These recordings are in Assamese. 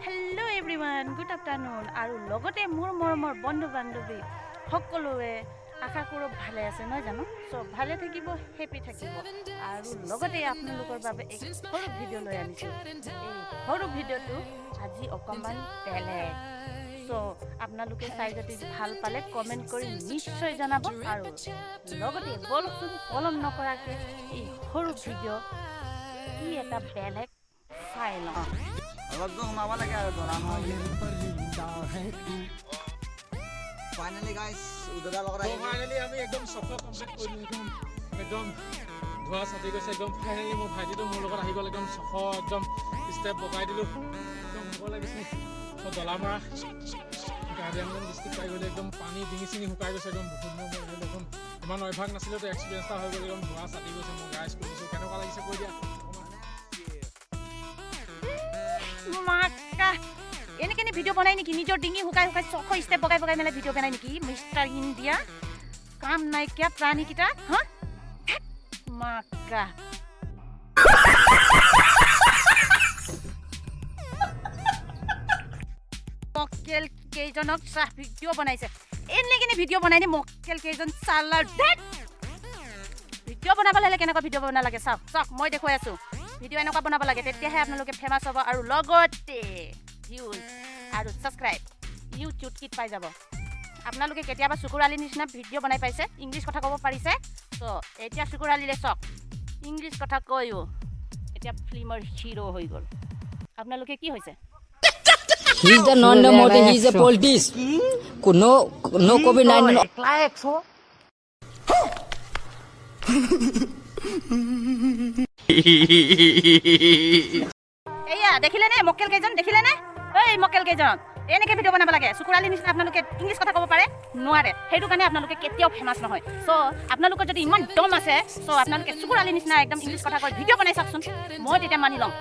हेलो एवरीवन गुड आफ्टरनून और लगते मोर मरমৰ बंधु बान्धवी সকলোৱে आशा करो भाले আছে নহয় জানো সো ভালে থাকিব হেপি থাকিব আৰু লগতে আপোনালোকৰ বাবে এক সৰু ভিডিও লৈ আনিছো এই সৰু ভিডিওটো আজি অকমান বেলেগ সো আপোনালোকে চাই যদি ভাল পালে কমেন্ট কৰি নিশ্চয় জনাব আৰু লগতে বলচোন পলম নকৰাকে এই সৰু ভিডিও কি এটা বেলেগ চাই লওঁ अलग घुमावा लगे आ रहा फाइनली गाइस उधर लग रहा है फाइनली हम एकदम सफल कंप्लीट कर एकदम धुआ साथी गए एकदम फाइनली मो भाईटी तो मोर লগত আহি গল एकदम सफल एकदम स्टेप बगाई दिलो एकदम ভাল লাগিছে তো দলামৰা গাৰ্ডিয়ান ডিস্ট্ৰিক্ট পাই গলে एकदम পানী ডিঙি চিঙি শুকাই গৈছে एकदम বহুত মই एकदम ইমান অভ্যাস নাছিল তো এক্সপেৰিয়েন্স হৈ গল एकदम ধুआ সাথী গৈছে মই গাইস কৰিছো কেনেকুৱা লাগিছে কৈ দিয়া माका एने भिडियो बनाई निकी निजर डिंगी हुकाई हुकाई सखो स्टेप बगाई बगाई मेला भिडियो बनाई निकी मिस्टर इंडिया काम नाइ क्या प्राणी किटा ह माका मक्केल केजनक सा भिडियो बनाइছে एने केने भिडियो बनाइ नि मक्केल केजन साला डेट भिडियो बनाबा लाले केनेका भिडियो बना लागे साक साक মই দেখুৱাই আছো ভিডিও এনেকুৱা বনাব লাগে তেতিয়াহে আপোনালোকে ফেমাস হ'ব আৰু লগতে ভিউজ আৰু সাবস্ক্ৰাইব ইউটিউব কিট পাই যাব আপোনালোকে কেতিয়াবা সুকুৰালি নিচিনা ভিডিও বনাই পাইছে ইংলিশ কথা ক'ব পাৰিছে তো এতিয়া সুকুৰালিলে চক ইংলিশ কথা কয়ও এতিয়া ফিল্মৰ হিৰো হৈ গল আপোনালোকে কি হৈছে He is the non-mode, he is a politics. No COVID-19. एकला 100 এয়া দেখিলে নে মক্কেল কেজন দেখিলে নে এই মক্কেল কেজন এনেকে ভিডিও বনাব লাগে সুকুৰালি নিচিনা আপোনালোকে ইংলিশ কথা ক'ব পাৰে নোৱাৰে সেইটো কাৰণে আপোনালোকে কেতিয়াও ফেমাস নহয় সো আপোনালোকৰ যদি ইমান দম আছে সো আপোনালোকে সুকুৰালি নিচিনা একদম ইংলিশ কথা কৈ ভিডিও বনাই চাকচোন মই তেতিয়া মানি লম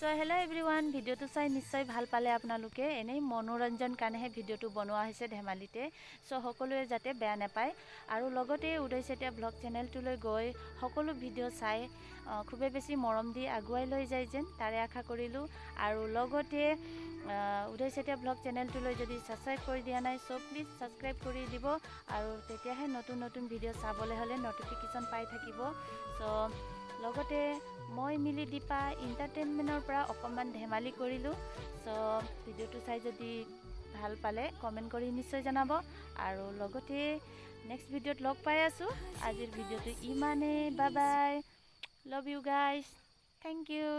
সো হেল্ল এভৰিৱান ভিডিওটো চাই নিশ্চয় ভাল পালে আপোনালোকে এনেই মনোৰঞ্জন কাৰণেহে ভিডিওটো বনোৱা হৈছে ধেমালিতে সো সকলোৱে যাতে বেয়া নাপায় আৰু লগতে উদয় চেতিয়া ব্লগ চেনেলটোলৈ গৈ সকলো ভিডিও চাই খুবেই বেছি মৰম দি আগুৱাই লৈ যায় যেন তাৰে আশা কৰিলোঁ আৰু লগতে উদয় চেতিয়া ব্লগ চেনেলটোলৈ যদি সাবস্ক্ৰাইব কৰি দিয়া নাই সো প্লিজ সাবস্ক্ৰাইব কৰি দিব আৰু তেতিয়াহে নতুন নতুন ভিডিও চাবলৈ হ'লে নটিফিকেশ্যন পাই থাকিব সো লগতে মই মিলি দীপা এণ্টাৰটেইনমেণ্টৰ পৰা অকণমান ধেমালি কৰিলোঁ সো ভিডিওটো চাই যদি ভাল পালে কমেণ্ট কৰি নিশ্চয় জনাব আৰু লগতে নেক্সট ভিডিওত লগ পাই আছোঁ আজিৰ ভিডিওটো ইমানে bye bye love you guys thank U